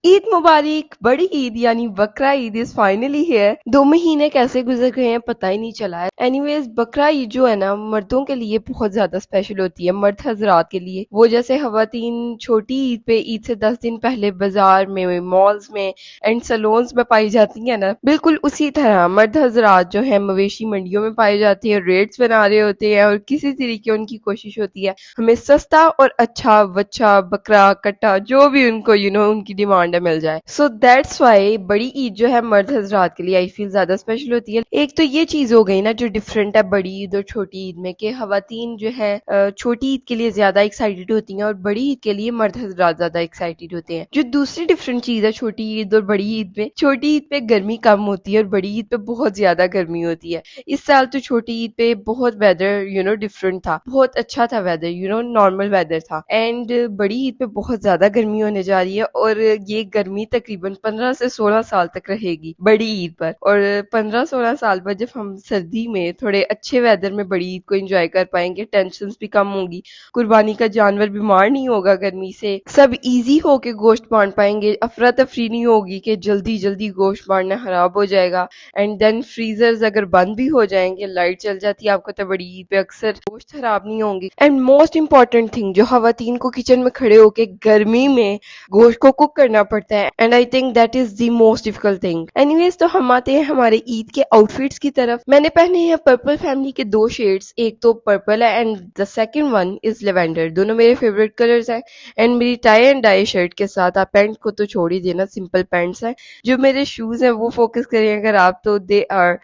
ईद मुबारक। बड़ी ईद यानी बकरा ईद इज फाइनली हियर। 2 महीने कैसे गुजर गए हैं पता ही नहीं चला है। एनीवेज, बकरा ईद जो है ना मर्दों के लिए बहुत ज्यादा स्पेशल होती है, मर्द हजरात के लिए। वो जैसे खवातीन छोटी ईद पे ईद से 10 दिन पहले बाजार में, मॉल्स में एंड सलोन्स में पाई जाती है ना, बिल्कुल उसी तरह मर्द हजरात जो है मवेशी मंडियों में पाए जाते हैं, रेट्स बना रहे होते हैं और किसी तरीके उनकी कोशिश होती है हमें सस्ता और अच्छा बच्चा, बकरा, कट्टा, जो भी उनको उनकी डिमांड है मिल जाए। सो दैट्स वाई बड़ी ईद जो है मर्द हजरात के लिए आई फील ज्यादा स्पेशल होती है। एक तो ये चीज हो गई ना जो डिफरेंट है बड़ी ईद और छोटी ईद में, कि खवातीन जो है छोटी ईद के लिए ज्यादा एक्साइटेड होती हैं और बड़ी ईद के लिए मर्द हजरात ज्यादा एक्साइटेड होते हैं। जो दूसरी डिफरेंट चीज है छोटी ईद और बड़ी ईद में, छोटी ईद पे गर्मी कम होती है और बड़ी ईद पे बहुत ज्यादा गर्मी होती है। इस साल तो छोटी ईद पे बहुत वेदर डिफरेंट था, बहुत अच्छा था वेदर, नॉर्मल वेदर था। एंड बड़ी ईद पे बहुत ज्यादा गर्मी होने जा रही है और ये गर्मी तकरीबन 15 से 16 साल तक रहेगी बड़ी ईद पर। और 15-16 साल बाद जब हम सर्दी में थोड़े अच्छे वेदर में बड़ी ईद को एंजॉय कर पाएंगे, टेंशन भी कम होंगी, कुर्बानी का जानवर बीमार नहीं होगा गर्मी से, सब इजी होके गोश्त बांट पाएंगे, अफरा तफरी नहीं होगी कि जल्दी जल्दी गोश्त बांटना खराब हो जाएगा। एंड देन फ्रीजर्स अगर बंद भी हो जाएंगे, लाइट चल जाती है आपको तो बड़ी ईद पे अक्सर गोश्त खराब नहीं होंगे। एंड मोस्ट इंपॉर्टेंट थिंग, जो खवातीन को किचन में खड़े होके गर्मी में गोश्त को कुक करना पड़ता है, and I think that is the most difficult thing. Anyways, तो हम आते हैं हमारे ईद के आउटफिट्स की तरफ। मैंने पहने हैं पर्पल फैमिली के 2 शेड्स, एक तो पर्पल है and the second one is lavender. दोनों मेरे फेवरेट कलर्स हैं। एंड मेरी टाई एंड डाई शर्ट के साथ, आप पैंट को तो छोड़ ही देना, सिंपल पैंट्स हैं। जो मेरे शूज हैं वो फोकस करिए अगर आप, तो they are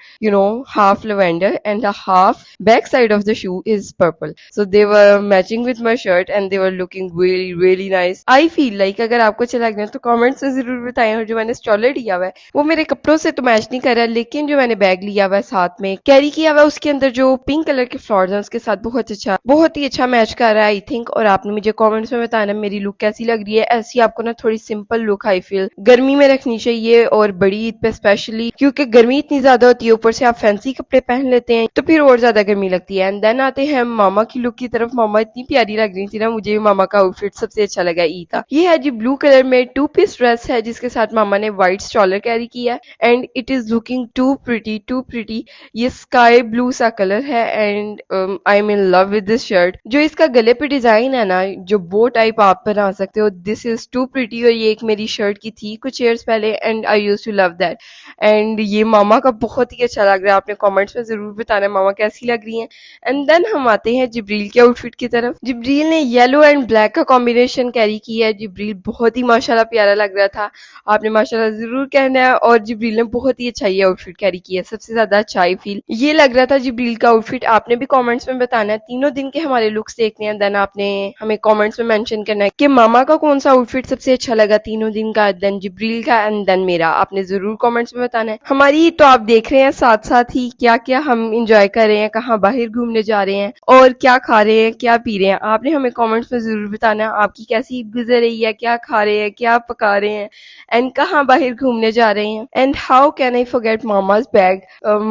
half lavender and a half back side of the shoe is purple. So they were matching with my shirt and they were looking really really nice. I feel like अगर आपको अच्छा लग रहा है तो comments में जरूर बताएं। और जो मैंने स्टॉलर लिया हुआ है वो मेरे कपड़ों से तो मैच नहीं कर रहा, लेकिन जो मैंने बैग लिया हुआ है साथ में कैरी किया हुआ है उसके अंदर जो पिंक कलर के फ्लावर्स हैं उसके साथ बहुत ही अच्छा मैच कर रहा है आई थिंक। और आपने मुझे कमेंट्स में बताना मेरी लुक कैसी लग रही है। ऐसी आपको ना थोड़ी सिंपल लुक आई फील गर्मी में रखनी चाहिए, और बड़ी ईद पे स्पेशली क्योंकि गर्मी इतनी ज्यादा होती है, ऊपर से आप फैंसी कपड़े पहन लेते हैं तो फिर और ज्यादा गर्मी लगती है। एंड देन आते हैं मामा की लुक की तरफ। मामा इतनी प्यारी लग रही थी ना, मुझे मामा का आउटफिट सबसे अच्छा लगा ईद का। ये है जी ब्लू कलर में 2 पीस ड्रेस है जिसके साथ मामा ने व्हाइट स्टॉलर कैरी किया and it is looking too pretty too pretty. ये स्काई ब्लू सा कलर है and I am in love with this shirt. जो इसका गले पे डिजाइन है ना, जो बो टाइप आप बना सकते हो, दिस इज टू प्रिटी। और ये एक मेरी शर्ट की थी कुछ ईयर्स पहले and I use to love that. And ये मामा का बहुत ही अच्छा लग रहा है। आपने कमेंट्स में जरूर बताना मामा कैसी लग रही हैं। एंड देन हम आते हैं जिब्रील के आउटफिट की तरफ। जिब्रील ने येलो एंड ब्लैक का कॉम्बिनेशन कैरी किया है। जिब्रील बहुत ही माशाल्लाह प्यारा लग रहा था, आपने माशाल्लाह जरूर कहना है। और जिब्रील ने बहुत ही अच्छा ये आउटफिट कैरी किया, सबसे ज्यादा अच्छा आई फील ये लग रहा था जिब्रील का आउटफिट। आपने भी कमेंट्स में बताना है, तीनों दिन के हमारे लुक्स देखने हैं, देन आपने हमें कमेंट्स में मेंशन करना है कि मामा का कौन सा आउटफिट सबसे अच्छा लगा तीनों दिन का, देन जिब्रील का एंड देन मेरा। आपने जरूर कमेंट्स में बताना है। हमारी तो आप देख रहे हैं साथ साथ ही क्या क्या हम इंजॉय कर रहे हैं, कहाँ बाहर घूमने जा रहे हैं और क्या खा रहे हैं, क्या पी रहे हैं। आपने हमें कमेंट्स में जरूर बताना है आपकी कैसी ईद गुजर रही है, क्या खा रहे हैं, क्या पका रहे हैं एंड कहाँ बाहर घूमने जा रहे हैं। And how can I forget मामाज बैग।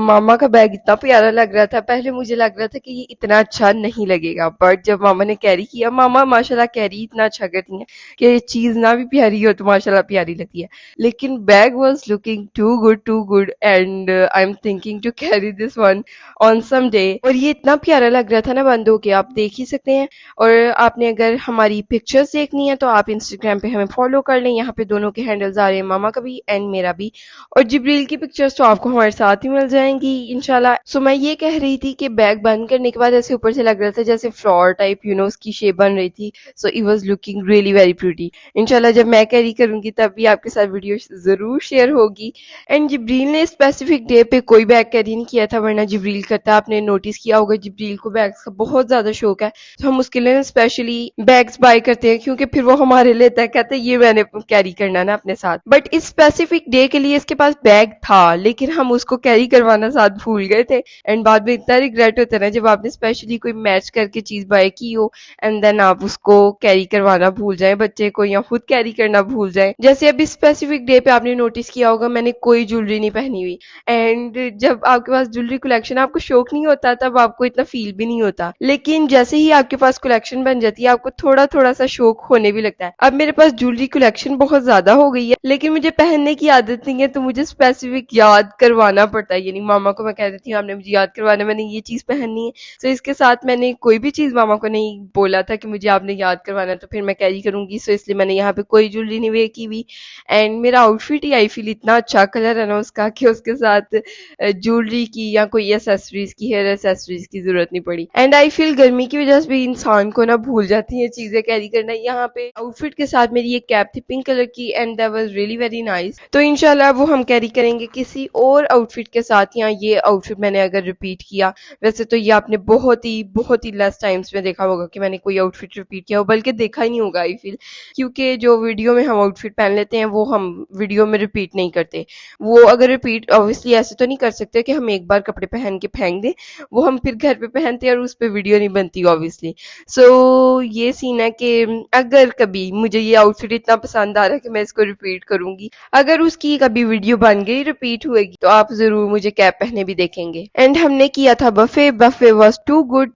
मामा का बैग इतना प्यारा लग रहा था, पहले मुझे लग रहा था कि ये इतना अच्छा नहीं लगेगा, बट जब मामा ने कैरी किया, मामा माशाल्लाह कैरी इतना अच्छा करती हैं कि चीज ना भी प्यारी हो तो माशाल्लाह प्यारी लगती है। लेकिन bag was looking too good and I am thinking to carry this one on some day. और ये इतना प्यारा लग रहा था ना बंद होके, आप देख ही सकते हैं। और आपने अगर हमारी पिक्चर्स देखनी है तो आप इंस्टाग्राम पे हमें फॉलो कर लें, यहाँ पे दोनों के हैंडल्स आ रहे हैं, मामा का भी एंड मेरा भी। और जिब्रील की पिक्चर्स तो आपको हमारे साथ ही मिल जाएंगी इंशाल्लाह। सो मैं ये कह रही थी कि बैग बंद करने के बाद ऐसे ऊपर से लग रहा था जैसे फ्लावर टाइप उसकी शेप बन रही थी। So it was looking really very pretty. इंशाल्लाह जब मैं कैरी करूंगी तब भी आपके साथ वीडियो जरूर शेयर होगी। एंड जिब्रील ने स्पेसिफिक डे पे कोई बैग कैरी नहीं किया था, वरना जिब्रील करता, आपने नोटिस किया होगा जिब्रील को बैग्स का बहुत ज्यादा शौक है, तो हम उसके लिए स्पेशली बैग्स बाय करते हैं क्योंकि फिर वो हमारे लेता है, कहते हैं ये मैंने कैरी करना ना अपने साथ। बट इस स्पेसिफिक डे के लिए इसके पास बैग था लेकिन हम उसको कैरी करवाना साथ भूल गए थे। एंड बाद में इतना रिग्रेट होता है ना जब आपने स्पेशली कोई मैच करके चीज बाय की हो एंड देन आप उसको कैरी करवाना भूल जाए बच्चे को, या खुद कैरी करना भूल जाए। जैसे अभी स्पेसिफिक डे पे आपने नोटिस किया होगा मैंने कोई ज्वेलरी नहीं पहनी हुई। एंड जब आपके पास ज्वेलरी कलेक्शन, आपको शौक नहीं होता तब आपको इतना फील भी नहीं होता, लेकिन जैसे ही आपके पास कलेक्शन बन जाती है आपको थोड़ा थोड़ा सा शौक होने भी लगता है। अब मेरे पास ज्वेलरी कलेक्शन कंफ्यूजन बहुत ज्यादा हो गई है, लेकिन मुझे पहनने की आदत नहीं है तो मुझे स्पेसिफिक याद करवाना पड़ता है। यानी मामा को मैं कह देती हूँ आपने मुझे याद करवाना, मैंने ये चीज पहननी है। तो इसके साथ मैंने कोई भी चीज मामा को नहीं बोला था कि मुझे आपने याद करवाना, तो फिर मैं कैरी करूंगी। सो इसलिए मैंने यहाँ पे कोई ज्वेलरी नहीं वेयर की हुई। एंड मेरा आउटफिट ही आई फील इतना अच्छा कलर है ना उसका कि उसके साथ ज्वेलरी की या कोई एसेसरीज की, हेयर एसेसरीज की जरूरत नहीं पड़ी। एंड आई फील गर्मी की वजह से भी इंसान को ना भूल जाती है चीजें कैरी करना। यहाँ पे आउटफिट के साथ मेरी एक कैप थी पिंक कलर की and that was really very nice. तो इंशाल्लाह वो हम कैरी करेंगे किसी और आउटफिट के साथ। यहाँ ये आउटफिट मैंने अगर रिपीट किया, वैसे तो ये आपने बहुत ही लेस टाइम्स में देखा होगा कि मैंने कोई आउटफिट रिपीट किया हो, बल्कि देखा ही नहीं होगा आई फील, क्योंकि जो वीडियो में हम आउटफिट पहन लेते हैं वो हम वीडियो में रिपीट नहीं करते। वो अगर रिपीट ऑब्वियसली ऐसे तो नहीं कर सकते कि हम एक बार कपड़े पहन के फेंक दें, वो हम फिर घर पे पहनते हैं और उस पर वीडियो नहीं बनती ऑब्वियसली। सो ये सीन है कि अगर कभी मुझे ये आउटफिट इतना पसंद आ रहा है कि मैं इसको रिपीट करूंगी, अगर उसकी कभी वीडियो बन गई रिपीट हुएगी तो आप जरूर मुझे कैप पहने भी देखेंगे। एंड हमने किया था buffet. Buffet was too good,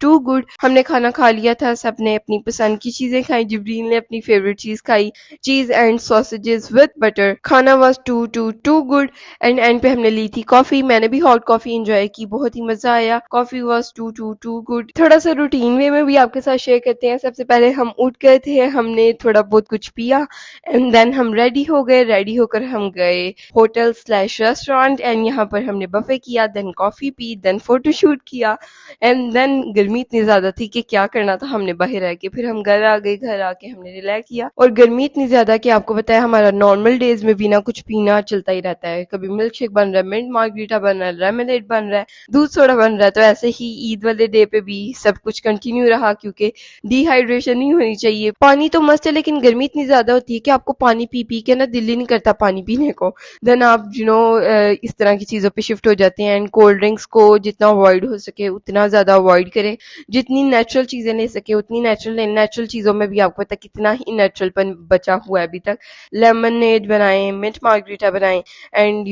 too good. हमने खाना खा लिया था, सबने अपनी पसंद की चीजें खाई। जिब्रील ने अपनी फेवरेट चीज खाई, चीज एंड सॉसेजेस विद बटर। खाना वॉज टू गुड। एंड पे हमने ली थी कॉफी। मैंने भी हॉट कॉफी एंजॉय की, बहुत ही मजा आया। Coffee was too good. थोड़ा सा रूटीन वे में भी आपके साथ शेयर करते हैं। सबसे पहले हम उठ गए थे, हमने थोड़ा बहुत कुछ पिया एंड देन हम रेडी हो गए। रेडी होकर हम गए होटल स्लैश रेस्टोरेंट एंड यहाँ पर हमने बफे किया, देन कॉफी पी, देन फोटोशूट किया एंड देन गर्मी इतनी ज्यादा थी कि क्या करना था, हमने बाहर रह के फिर हम घर आ गए। घर आके हमने रिलैक्स किया और गर्मी इतनी ज्यादा कि आपको पता है हमारा नॉर्मल डेज में भी ना कुछ पीना चलता ही रहता है। कभी मिल्क शेक बन रहा है, मिंट मार्गरीटा बन रहा है, लेमनेड बन रहा है, दूध सोडा बन रहा है। तो ऐसे ही ईद वाले डे पे भी सब कुछ कंटिन्यू रहा, क्योंकि डिहाइड्रेशन नहीं होनी चाहिए। पानी तो मस्त है लेकिन गर्मी इतनी ज्यादा होती है कि आपको पानी पी पी के ना दिल ही नहीं करता पानी पीने को। देन आप इस तरह की चीजों पे शिफ्ट हो जाते हैं। एंड कोल्ड ड्रिंक्स को जितना अवॉइड हो सके उतना ज्यादा अवॉइड करें। जितनी नेचुरल चीजें ले सके उतनी नेचुरल लें। नेचुरल चीजों में भी आपको पता कितना ही नेचुरलपन बचा हुआ है अभी तक। लेमनेड बनाएं, मिंट मार्गरीटा बनाएं and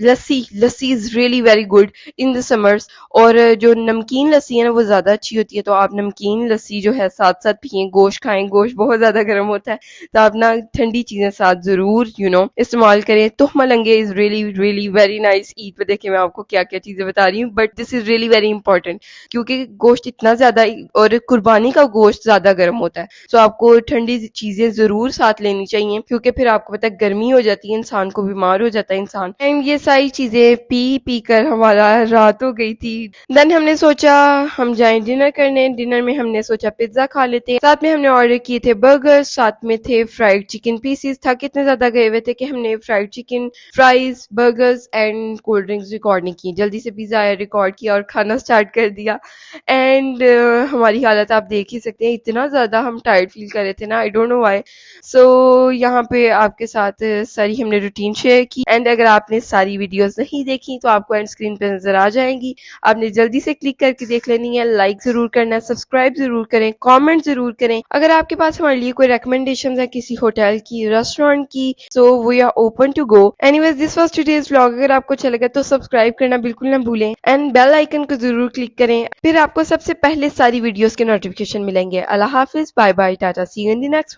lassi. Lassi is really very good in the summers. और जो नमकीन लस्सी है ना वो ज्यादा अच्छी होती है, तो आप नमकीन लस्सी जो है साथ साथ पिए। गोश्त खाएं, गोश्त बहुत ज्यादा गर्म होता है, तो आप ना ठंडी चीजें साथ जरूर इस्तेमाल करें। तुह मलंगे is really really very nice. Eid पे देखिए मैं आपको क्या क्या चीजें बता रही हूँ, but this is really very important, क्योंकि गोश्त इतना ज्यादा और कुर्बानी का गोश्त ज्यादा गर्म होता है। सो आपको ठंडी चीजें जरूर साथ लेनी चाहिए, क्योंकि फिर आपको पता है गर्मी हो जाती है, इंसान को बीमार हो जाता है इंसान। एंड ये सारी चीजें पी पी कर हमारा रात हो गई थी। देन हमने सोचा हम जाएं डिनर करने। डिनर में हमने सोचा पिज्जा खा लेते हैं। साथ में हमने ऑर्डर किए थे बर्गर, साथ में थे फ्राइड चिकन पीसीज। थक इतने ज्यादा गए हुए थे कि हमने fried chicken, fries, burgers and cold drinks record नहीं की। जल्दी से पिज्जा आया, रिकॉर्ड किया और खाना स्टार्ट कर दिया। एंड हमारी हालत आप देख ही सकते हैं, इतना ज्यादा हम टायर्ड फील कर रहे थे ना, आई डोंट नो व्हाई। सो यहाँ पे आपके साथ सारी हमने रूटीन शेयर की। एंड अगर आपने सारी वीडियोस नहीं देखी तो आपको एंड स्क्रीन पे नजर आ जाएंगी, आपने जल्दी से क्लिक करके देख लेनी है। लाइक जरूर करना है, सब्सक्राइब जरूर करें, कमेंट जरूर करें। अगर आपके पास हमारे लिए कोई रिकमेंडेशन है किसी होटल की, रेस्टोरेंट की, so we are open to go. Anyways this was today's vlog. अगर आपको अच्छा लगा तो सब्सक्राइब करना बिल्कुल ना भूलें एंड बेल आइकन को जरूर क्लिक करें, फिर आपको सबसे पहले सारी वीडियोस के नोटिफिकेशन मिलेंगे। अल्लाह हाफिज, bye bye, tata, see you in the next one.